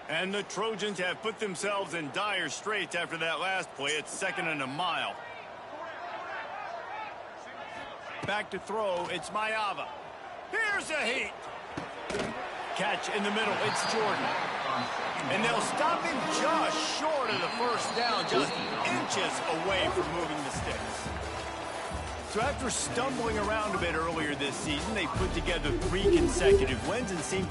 And the Trojans have put themselves in dire straits after that last play. It's 2nd and a mile. Back to throw, it's Mayava. Here's a heat. Catch in the middle, it's Jordan. And they'll stop him just short of the first down, just inches away from moving the sticks. So after stumbling around a bit earlier this season, they put together 3 consecutive wins and seem